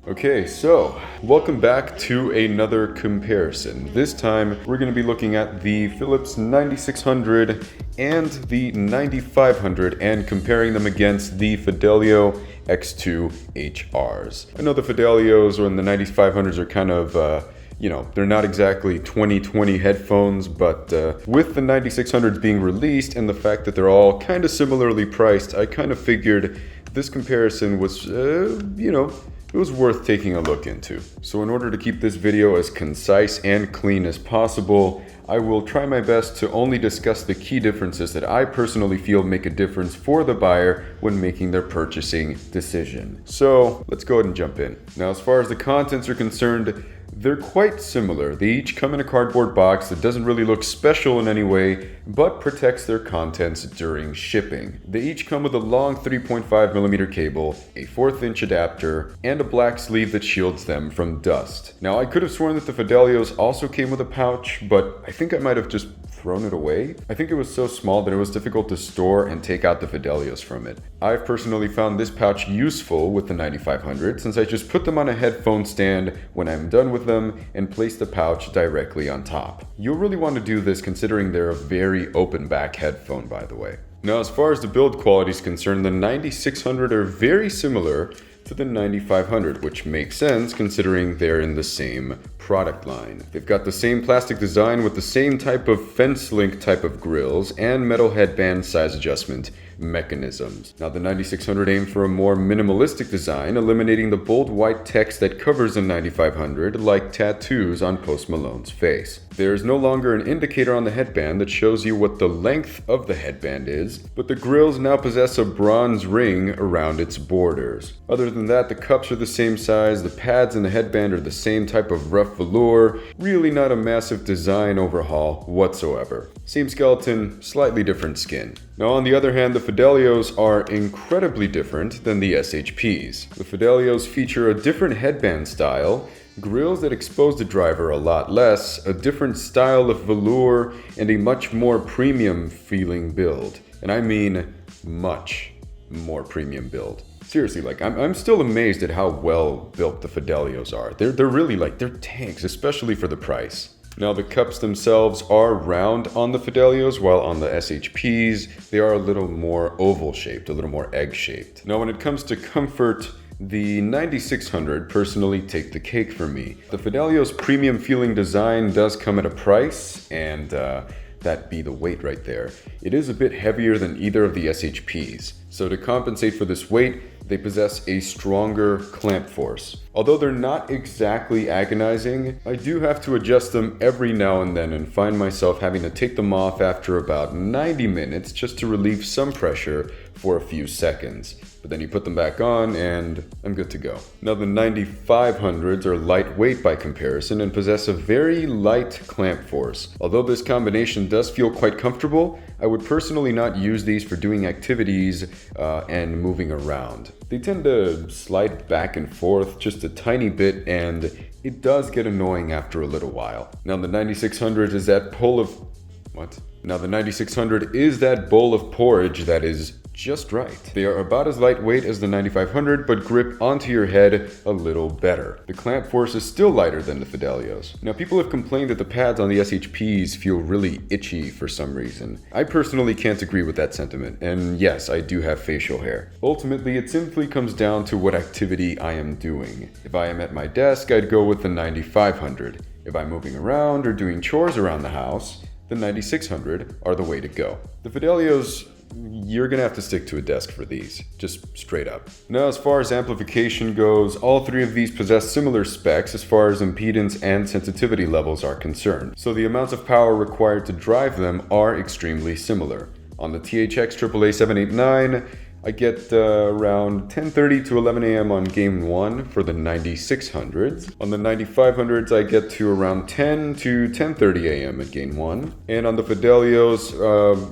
Okay, so welcome back to another comparison. This time we're going to be looking at the Philips 9600 and the 9500 and comparing them against the Fidelio X2HRs. I know the Fidelios and the 9500s are kind of they're not exactly 2020 headphones, but with the 9600s being released and the fact that they're all kind of similarly priced, I kind of figured this comparison was, it was worth taking a look into. So in order to keep this video as concise and clean as possible, I will try my best to only discuss the key differences that I personally feel make a difference for the buyer when making their purchasing decision. So let's go ahead and jump in. Now, as far as the contents are concerned, they're quite similar. They each come in a cardboard box that doesn't really look special in any way, but protects their contents during shipping. They each come with a long 3.5mm cable, a 1/4" adapter, and a black sleeve that shields them from dust. Now, I could have sworn that the Fidelios also came with a pouch, but I think I might have just thrown it away. I think it was so small that it was difficult to store and take out the Fidelios from it. I've personally found this pouch useful with the 9500 since I just put them on a headphone stand when I'm done with them and place the pouch directly on top. You'll really want to do this considering they're a very open back headphone, by the way. Now, as far as the build quality is concerned, the 9600 are very similar to the 9500, which makes sense considering they're in the same product line. They've got the same plastic design with the same type of fence link type of grills and metal headband size adjustment mechanisms. Now, the 9600 aimed for a more minimalistic design, eliminating the bold white text that covers the 9500 like tattoos on Post Malone's face. There is no longer an indicator on the headband that shows you what the length of the headband is, but the grills now possess a bronze ring around its borders. Other than that, the cups are the same size, the pads and the headband are the same type of rough velour, really not a massive design overhaul whatsoever. Same skeleton, slightly different skin. Now, on the other hand, the Fidelios are incredibly different than the SHPs. The Fidelios feature a different headband style, grills that expose the driver a lot less, a different style of velour, and a much more premium feeling build. And I mean much more premium build. Seriously, I'm still amazed at how well built the Fidelios are. They're really they're tanks, especially for the price. Now, the cups themselves are round on the Fidelios, while on the SHPs, they are a little more oval shaped, a little more egg shaped. Now, when it comes to comfort, the 9600 personally take the cake for me. The Fidelio's premium feeling design does come at a price, and that be the weight right there. It is a bit heavier than either of the SHPs. So to compensate for this weight, they possess a stronger clamp force. Although they're not exactly agonizing, I do have to adjust them every now and then and find myself having to take them off after about 90 minutes just to relieve some pressure for a few seconds. But then you put them back on and I'm good to go. Now, the 9500s are lightweight by comparison and possess a very light clamp force. Although this combination does feel quite comfortable, I would personally not use these for doing activities and moving around. They tend to slide back and forth just a tiny bit, and it does get annoying after a little while. Now, the 9600 is that bowl of... What? Now, the 9600 is that bowl of porridge that is just right. They are about as lightweight as the 9500, but grip onto your head a little better. The clamp force is still lighter than the Fidelios. Now, people have complained that the pads on the SHPs feel really itchy for some reason. I personally can't agree with that sentiment, and yes, I do have facial hair. Ultimately, it simply comes down to what activity I am doing. If I am at my desk, I'd go with the 9500. If I'm moving around or doing chores around the house, the 9600 are the way to go. The Fidelios, you're gonna have to stick to a desk for these, just straight up. Now, as far as amplification goes, all three of these possess similar specs as far as impedance and sensitivity levels are concerned, so the amounts of power required to drive them are extremely similar. On the THX AAA789, I get around 10:30 to 11 a.m. on game 1 for the 9600s. On the 9500s, I get to around 10 to 10:30 a.m. at game 1. And on the Fidelios,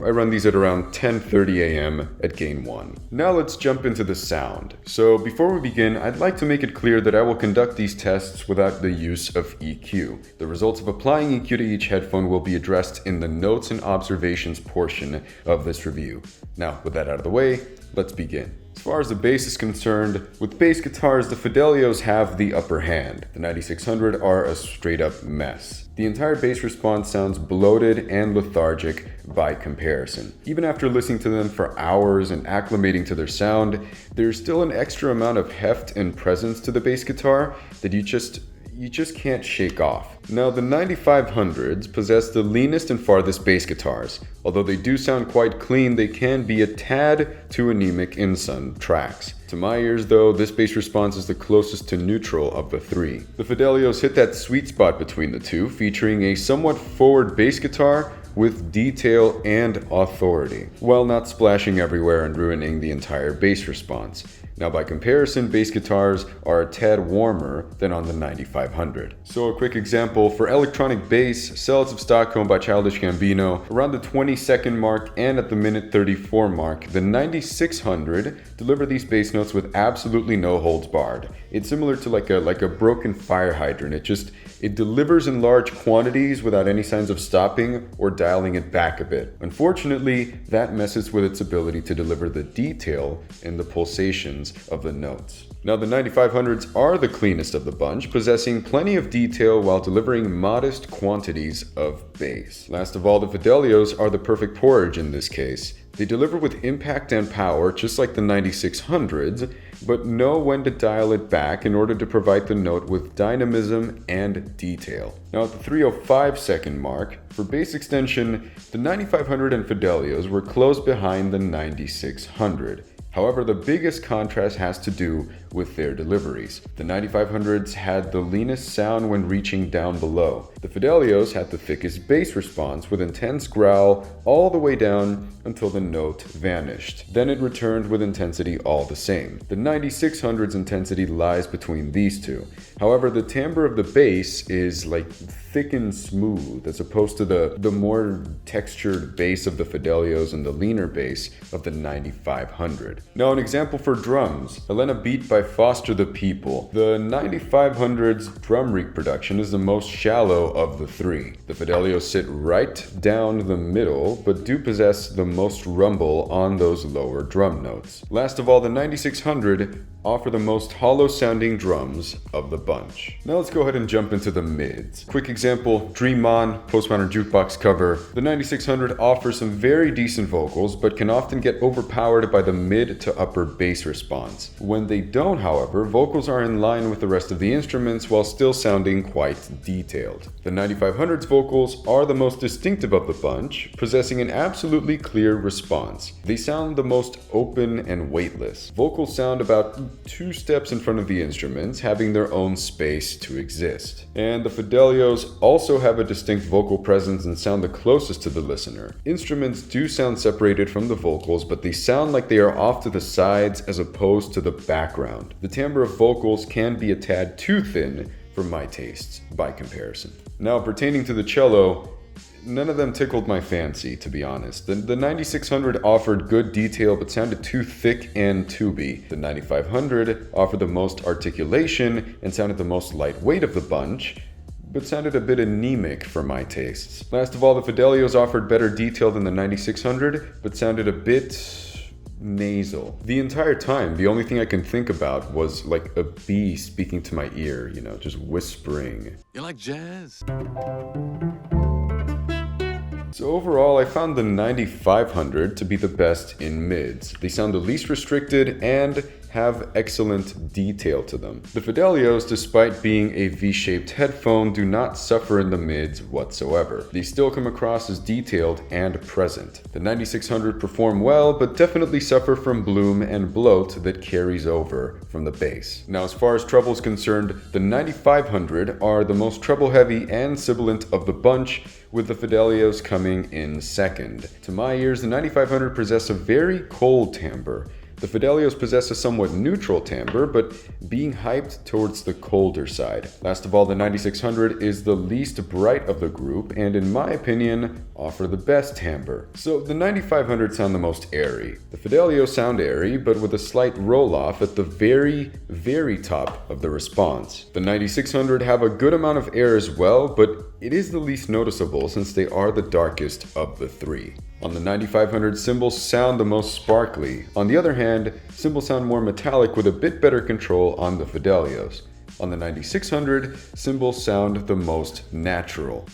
I run these at around 10:30 a.m. at game 1. Now let's jump into the sound. So before we begin, I'd like to make it clear that I will conduct these tests without the use of EQ. The results of applying EQ to each headphone will be addressed in the notes and observations portion of this review. Now, with that out of the way, let's begin. As far as the bass is concerned, with bass guitars, the Fidelios have the upper hand. The 9600 are a straight up mess. The entire bass response sounds bloated and lethargic by comparison. Even after listening to them for hours and acclimating to their sound, there's still an extra amount of heft and presence to the bass guitar that you just can't shake off. Now, the 9500s possess the leanest and farthest bass guitars. Although they do sound quite clean, they can be a tad too anemic in some tracks. To my ears though, this bass response is the closest to neutral of the three. The Fidelios hit that sweet spot between the two, featuring a somewhat forward bass guitar with detail and authority, while not splashing everywhere and ruining the entire bass response. Now, by comparison, bass guitars are a tad warmer than on the 9500. So a quick example, for electronic bass, Cells of Stockholm by Childish Gambino, around the 20-second mark and at the minute 34 mark, the 9600 deliver these bass notes with absolutely no holds barred. It's similar to like a broken fire hydrant. It delivers in large quantities without any signs of stopping or dialing it back a bit. Unfortunately, that messes with its ability to deliver the detail and the pulsations of the notes. Now, the 9500s are the cleanest of the bunch, possessing plenty of detail while delivering modest quantities of bass. Last of all, the Fidelios are the perfect porridge in this case. They deliver with impact and power just like the 9600s, but know when to dial it back in order to provide the note with dynamism and detail. Now, at the 305-second mark, for bass extension, the 9500 and Fidelios were close behind the 9600. However, the biggest contrast has to do with their deliveries. The 9500s had the leanest sound when reaching down below. The Fidelios had the thickest bass response with intense growl all the way down until the note vanished. Then it returned with intensity all the same. The 9600's intensity lies between these two. However, the timbre of the bass is like thick and smooth as opposed to the more textured bass of the Fidelios and the leaner bass of the 9500. Now, an example for drums, Helena Beat by Foster the People. The 9500's drum reproduction is the most shallow of the three. The Fidelios sit right down the middle, but do possess the most rumble on those lower drum notes. Last of all, the 9600 offer the most hollow sounding drums of the bunch. Now let's go ahead and jump into the mids. Quick example, Dream On, Postmodern Jukebox cover. The 9600 offers some very decent vocals, but can often get overpowered by the mid to upper bass response. When they don't, however, vocals are in line with the rest of the instruments while still sounding quite detailed. The 9500's vocals are the most distinctive of the bunch, possessing an absolutely clear response. They sound the most open and weightless. Vocals sound about 2 steps in front of the instruments, having their own space to exist. And the Fidelios also have a distinct vocal presence and sound the closest to the listener. Instruments do sound separated from the vocals, but they sound like they are off to the sides as opposed to the background. The timbre of vocals can be a tad too thin for my tastes by comparison. Now, pertaining to the cello, none of them tickled my fancy, to be honest. The 9600 offered good detail but sounded too thick and tubey. The 9500 offered the most articulation and sounded the most lightweight of the bunch, but sounded a bit anemic for my tastes. Last of all, the Fidelios offered better detail than the 9600, but sounded a bit nasal. The entire time, the only thing I can think about was like a bee speaking to my ear, just whispering. You like jazz? So overall, I found the 9500 to be the best in mids. They sound the least restricted and have excellent detail to them. The Fidelios, despite being a V-shaped headphone, do not suffer in the mids whatsoever. They still come across as detailed and present. The 9600 perform well, but definitely suffer from bloom and bloat that carries over from the bass. Now, as far as treble is concerned, the 9500 are the most treble-heavy and sibilant of the bunch, with the Fidelios coming in second. To my ears, the 9500 possess a very cold timbre. The Fidelios possess a somewhat neutral timbre, but being hyped towards the colder side. Last of all, the 9600 is the least bright of the group, and in my opinion, offer the best timbre. So the 9500 sound the most airy. The Fidelios sound airy, but with a slight roll-off at the very, very top of the response. The 9600 have a good amount of air as well, but it is the least noticeable since they are the darkest of the three. On the 9500, cymbals sound the most sparkly. On the other hand, cymbals sound more metallic with a bit better control on the Fidelios. On the 9600, cymbals sound the most natural.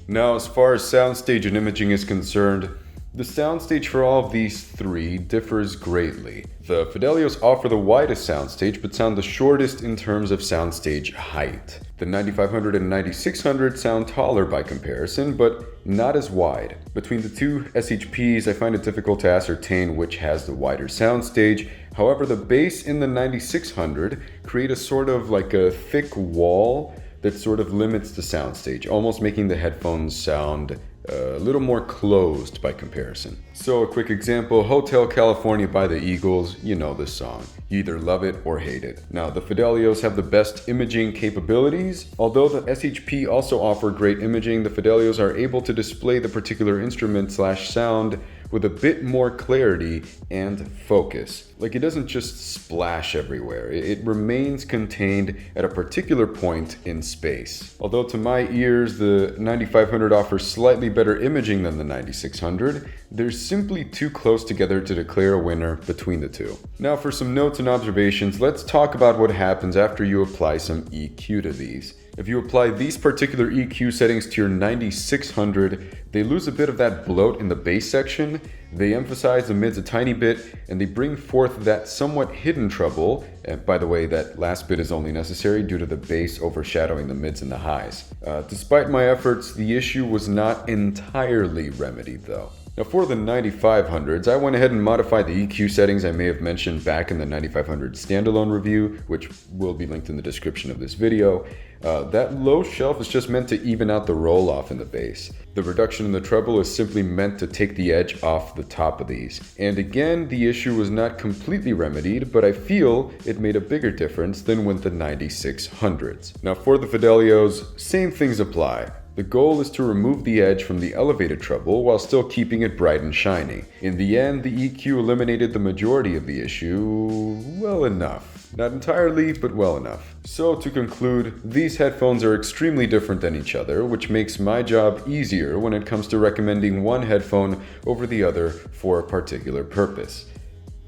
Now, as far as soundstage and imaging is concerned, the soundstage for all of these three differs greatly. The Fidelios offer the widest soundstage but sound the shortest in terms of soundstage height. The 9500 and 9600 sound taller by comparison, but not as wide. Between the two SHPs, I find it difficult to ascertain which has the wider soundstage. However, the bass in the 9600 create a sort of like a thick wall that sort of limits the soundstage, almost making the headphones sound a little more closed by comparison. So a quick example, Hotel California by the Eagles, you know this song. You either love it or hate it. Now, the Fidelios have the best imaging capabilities. Although the SHP also offer great imaging, the Fidelios are able to display the particular instrument/sound with a bit more clarity and focus. Like, it doesn't just splash everywhere. It remains contained at a particular point in space. Although to my ears, the 9500 offers slightly better imaging than the 9600, they're simply too close together to declare a winner between the two. Now for some notes and observations, let's talk about what happens after you apply some EQ to these. If you apply these particular EQ settings to your 9600, they lose a bit of that bloat in the bass section, they emphasize the mids a tiny bit, and they bring forth that somewhat hidden treble. And by the way, that last bit is only necessary due to the bass overshadowing the mids and the highs. Despite my efforts, the issue was not entirely remedied though. Now for the 9500s, I went ahead and modified the EQ settings I may have mentioned back in the 9500 standalone review, which will be linked in the description of this video. That low shelf is just meant to even out the roll-off in the bass. The reduction in the treble is simply meant to take the edge off the top of these. And again, the issue was not completely remedied, but I feel it made a bigger difference than with the 9600s. Now for the Fidelios, same things apply. The goal is to remove the edge from the elevated treble while still keeping it bright and shiny. In the end, the EQ eliminated the majority of the issue well enough. Not entirely, but well enough. So to conclude, these headphones are extremely different than each other, which makes my job easier when it comes to recommending one headphone over the other for a particular purpose.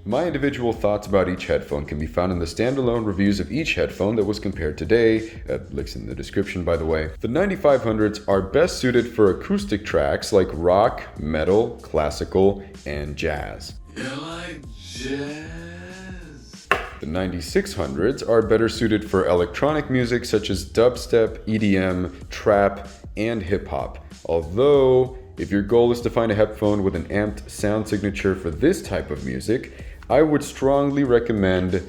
My individual thoughts about each headphone can be found in the standalone reviews of each headphone that was compared today, links in the description by the way. The 9500s are best suited for acoustic tracks like rock, metal, classical, and jazz. You like jazz? The 9600s are better suited for electronic music such as dubstep, EDM, trap, and hip-hop. Although, if your goal is to find a headphone with an amped sound signature for this type of music, I would strongly recommend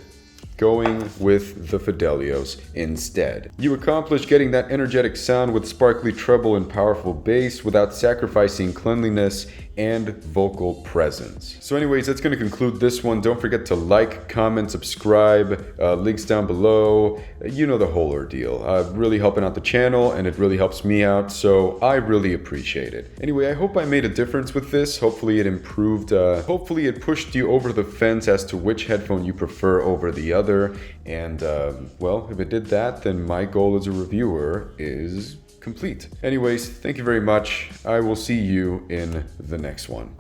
going with the Fidelios instead. You accomplish getting that energetic sound with sparkly treble and powerful bass without sacrificing cleanliness and vocal presence. So anyways, that's going to conclude this one. Don't forget to like, comment, subscribe, links down below. You know the whole ordeal. Really helping out the channel, and it really helps me out, so I really appreciate it. Anyway, I hope I made a difference with this. Hopefully it improved, hopefully it pushed you over the fence as to which headphone you prefer over the other. And well, if it did that, then my goal as a reviewer is complete. Anyways, thank you very much. I will see you in the next one.